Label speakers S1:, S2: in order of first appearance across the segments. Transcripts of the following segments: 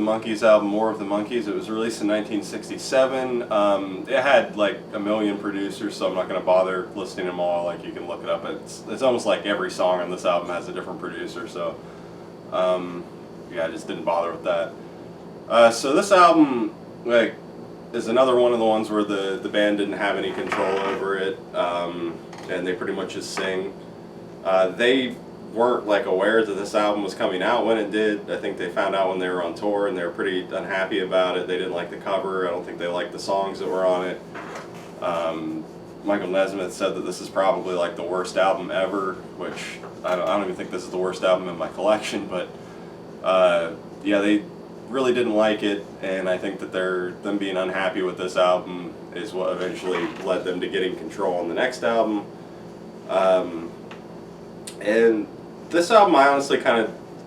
S1: Monkees album, More of the Monkees. It was released in 1967. It had like a million producers, so I'm not going to bother listing them all. Like, you can look it up. It's almost like every song on this album has a different producer, so yeah, I just didn't bother with that. So this album, like, is another one of the ones where the band didn't have any control over it, and they pretty much just sing. They weren't like aware that this album was coming out when it did. I think they found out when they were on tour, and they were pretty unhappy about it. They didn't like the cover. I don't think they liked the songs that were on it. Michael Nesmith said that this is probably like the worst album ever, which I don't even think this is the worst album in my collection, but yeah, they really didn't like it, and I think that them being unhappy with this album is what eventually led them to getting control on the next album. And this album, I honestly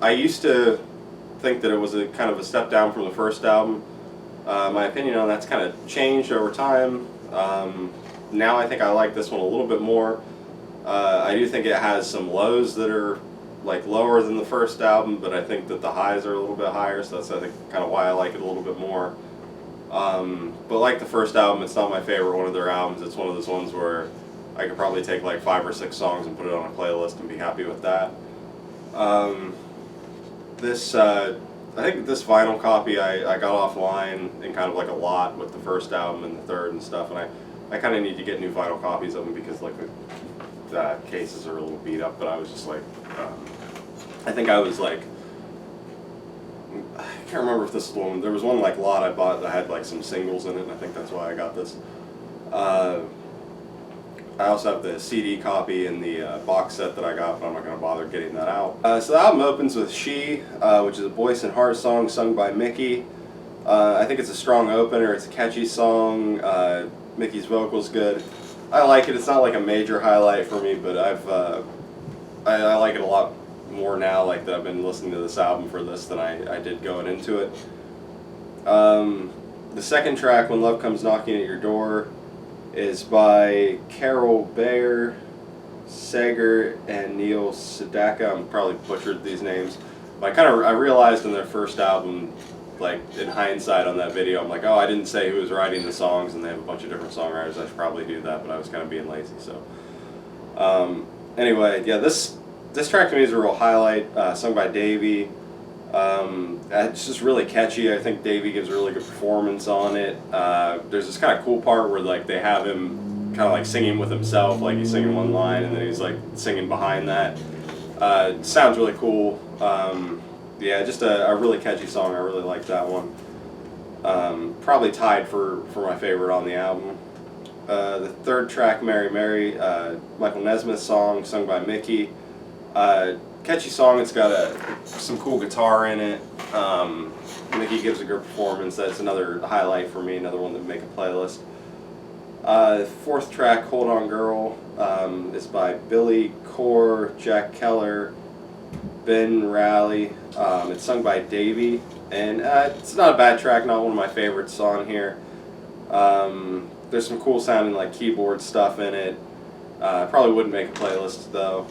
S1: I used to think that it was a kind of a step down from the first album. My opinion on that's kind of changed over time. Now I think I like this one a little bit more. I do think it has some lows that are like lower than the first album, but I think that the highs are a little bit higher, so that's I think kind of why I like it a little bit more. But like the first album, it's not my favorite one of their albums. It's one of those ones where I could probably take like 5 or 6 songs and put it on a playlist and be happy with that. I think this vinyl copy I got offline in kind of like a lot with the first album and the third and stuff, and I kind of need to get new vinyl copies of them because like the cases are a little beat up. But I was just like, I think I was like, I can't remember if this is the one. There was one like lot I bought that had like some singles in it, and I think that's why I got this. I also have the CD copy and the box set that I got, but I'm not going to bother getting that out. So the album opens with She, which is a voice and heart song sung by Mickey. I think it's a strong opener. It's a catchy song. Mickey's vocal's good. I like it. It's not like a major highlight for me, but I like it a lot more now, like that I've been listening to this album for this than I did going into it. The second track, When Love Comes Knocking at Your Door, is by Carol Bayer, Sager, and Neil Sedaka. I'm probably butchered these names, but I realized in their first album, like in hindsight on that video, I'm like, oh, I didn't say who was writing the songs, and they have a bunch of different songwriters. I should probably do that, but I was kind of being lazy. So anyway, yeah, this track to me is a real highlight, sung by Davey. It's just really catchy. I think Davey gives a really good performance on it. There's this kind of cool part where like they have him kind of like singing with himself, like he's singing one line and then he's like singing behind that. It sounds really cool. Yeah, just a really catchy song. I really like that one. Probably tied for my favorite on the album. The third track, Mary Mary, Michael Nesmith song sung by Mickey. Catchy song. It's got some cool guitar in it. Mickey gives a good performance. That's another highlight for me, another one that would make a playlist. Fourth track, Hold On Girl, is by Billy Core, Jack Keller, Ben Raleigh. It's sung by Davey, and it's not a bad track, not one of my favorites on here. There's some cool sounding like keyboard stuff in it. Probably wouldn't make a playlist though.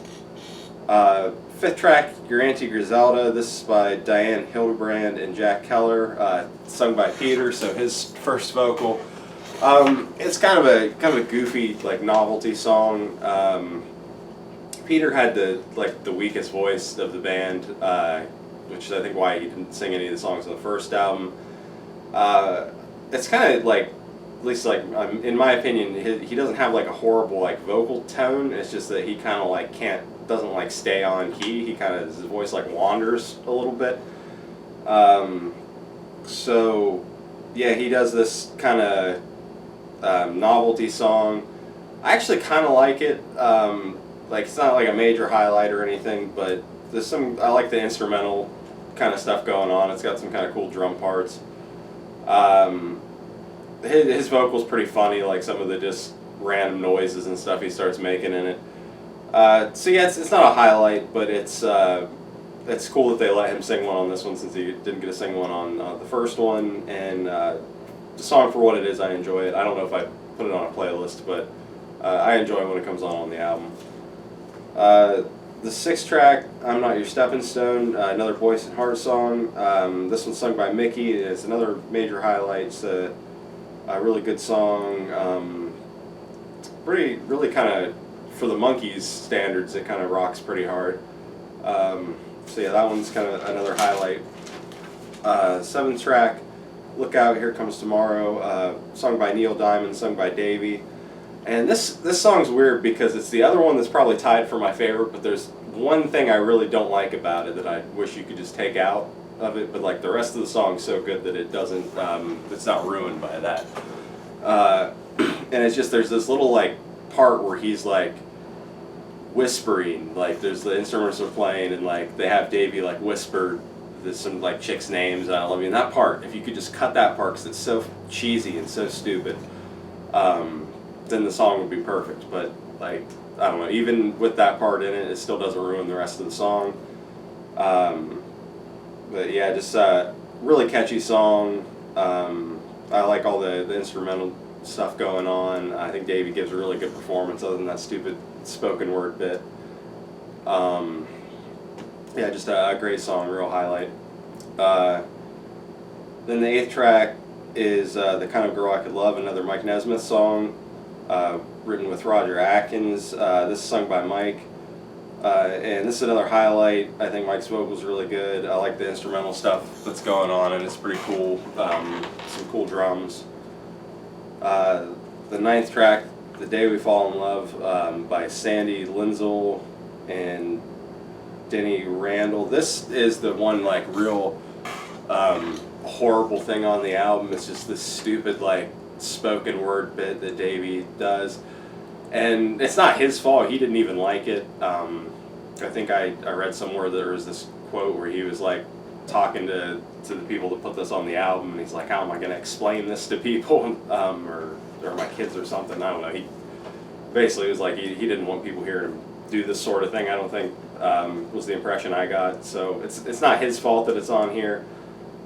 S1: Fifth track, Your Auntie Griselda. This is by Diane Hildebrand and Jack Keller, sung by Peter. So his first vocal. It's kind of a goofy like novelty song. Peter had the weakest voice of the band, which is I think why he didn't sing any of the songs on the first album. It's kind of like, at least like in my opinion, he doesn't have like a horrible like vocal tone. It's just that he kind of like doesn't like stay on key. He kind of, his voice like wanders a little bit. So yeah, he does this kind of novelty song. I actually kind of like it. Like it's not like a major highlight or anything, but there's I like the instrumental kind of stuff going on. It's got some kind of cool drum parts. His vocal's pretty funny, like some of the just random noises and stuff he starts making in it. So yeah, it's not a highlight, but it's cool that they let him sing one on this one since he didn't get to sing one on the first one. And the song, for what it is, I enjoy it. I don't know if I put it on a playlist, but I enjoy it when it comes on the album. The sixth track, I'm Not Your Stepping Stone, another Voice and Heart song. This one's sung by Mickey. It's another major highlight. It's a really good song. Really kind of, for the Monkees standards, it kind of rocks pretty hard. So yeah, that one's kind of another highlight. Seventh track, Look Out, Here Comes Tomorrow, sung by Neil Diamond, sung by Davey. And this song's weird because it's the other one that's probably tied for my favorite, but there's one thing I really don't like about it that I wish you could just take out of it, but like the rest of the song's so good that it doesn't, it's not ruined by that. And it's just, there's this little like part where he's like whispering, like there's the instruments are playing and like they have Davey like whisper there's some like chicks' names and I love you. And that part, if you could just cut that part because it's so cheesy and so stupid, then the song would be perfect. But like, I don't know, even with that part in it, it still doesn't ruin the rest of the song. But yeah, just really catchy song. I like all the instrumental stuff going on. I think Davey gives a really good performance other than that stupid spoken word bit. Yeah, just a great song, real highlight. Then the eighth track is The Kind of Girl I Could Love, another Mike Nesmith song, written with Roger Atkins. This is sung by Mike. And this is another highlight. I think Mike's vocals really good. I like the instrumental stuff that's going on, and it's pretty cool. Some cool drums. The ninth track, The Day We Fall in Love, by Sandy Lindsell and Denny Randall. This is the one like real horrible thing on the album. It's just this stupid like spoken word bit that Davey does, and it's not his fault. He didn't even like it. I think I read somewhere there was this quote where he was like talking to the people that put this on the album, and he's like, how am I going to explain this to people, or my kids or something. I don't know. He basically was like he didn't want people hearing him do this sort of thing. I don't think was the impression I got. So it's not his fault that it's on here.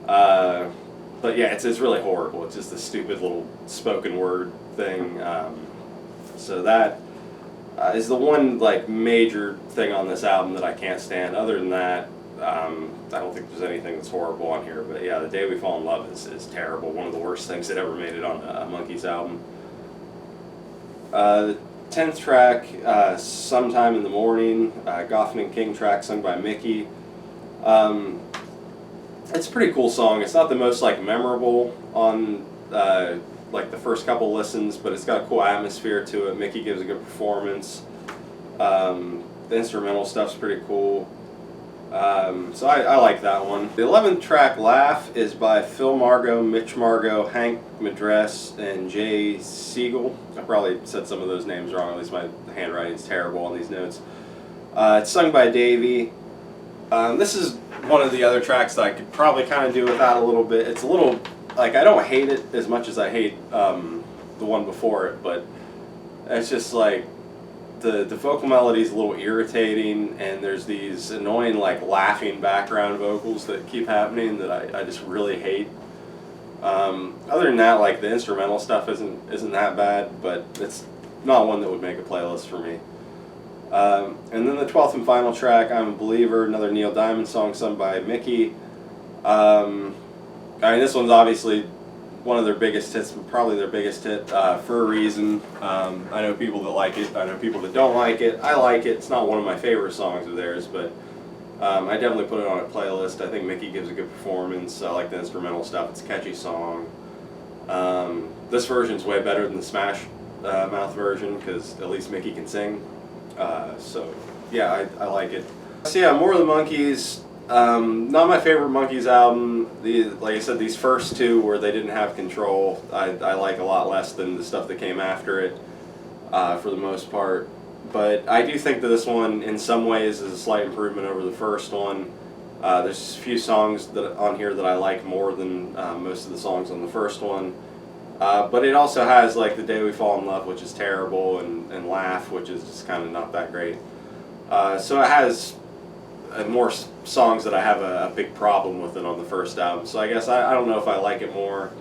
S1: But yeah, it's really horrible. It's just a stupid little spoken word thing. So that is the one like major thing on this album that I can't stand. Other than that, I don't think there's anything that's horrible on here. But yeah, The Day We Fall in Love is terrible. One of the worst things that ever made it on a Monkees album. The 10th track, Sometime in the Morning, Goffin and King track sung by Mickey. It's a pretty cool song. It's not the most like memorable on like the first couple listens, but it's got a cool atmosphere to it. Mickey gives a good performance. The instrumental stuff's pretty cool. So I like that one. The 11th track, Laugh, is by Phil Margo, Mitch Margo, Hank Madress, and Jay Siegel. I probably said some of those names wrong, at least my handwriting's terrible on these notes. It's sung by Davey. This is one of the other tracks that I could probably kind of do without a little bit. It's a little, like, I don't hate it as much as I hate the one before it, but it's just like, the vocal melody is a little irritating, and there's these annoying like laughing background vocals that keep happening that I just really hate. Other than that, like the instrumental stuff isn't that bad, but it's not one that would make a playlist for me. And then the 12th and final track, I'm a Believer, another Neil Diamond song sung by Mickey. I mean, this one's obviously one of their biggest hits, probably their biggest hit for a reason. I know people that like it, I know people that don't like it. I like it. It's not one of my favorite songs of theirs, but I definitely put it on a playlist. I think Mickey gives a good performance. I like the instrumental stuff. It's a catchy song. This version's way better than the Smash Mouth version because at least Mickey can sing. So yeah, I like it. So yeah, more of the Monkees. Not my favorite Monkees album. Like I said, these first two where they didn't have control, I like a lot less than the stuff that came after it, for the most part. But I do think that this one, in some ways, is a slight improvement over the first one. There's a few songs on here that I like more than most of the songs on the first one. But it also has like The Day We Fall in Love, which is terrible, and Laugh, which is just kind of not that great. So it has more songs that I have a big problem with it on the first album. So I guess I don't know if I like it more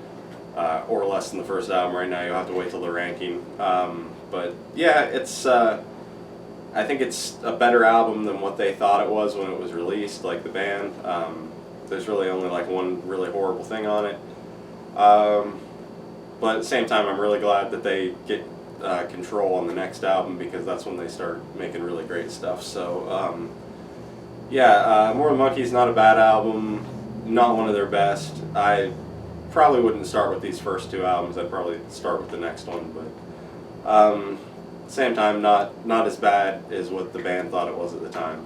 S1: or less than the first album right now. You'll have to wait till the ranking. But yeah, it's I I think it's a better album than what they thought it was when it was released, like the band. There's really only like one really horrible thing on it. But at the same time, I'm really glad that they get Control on the next album, because that's when they start making really great stuff. So, More of the Monkees, not a bad album, not one of their best. I probably wouldn't start with these first two albums. I'd probably start with the next one, but same time, not as bad as what the band thought it was at the time.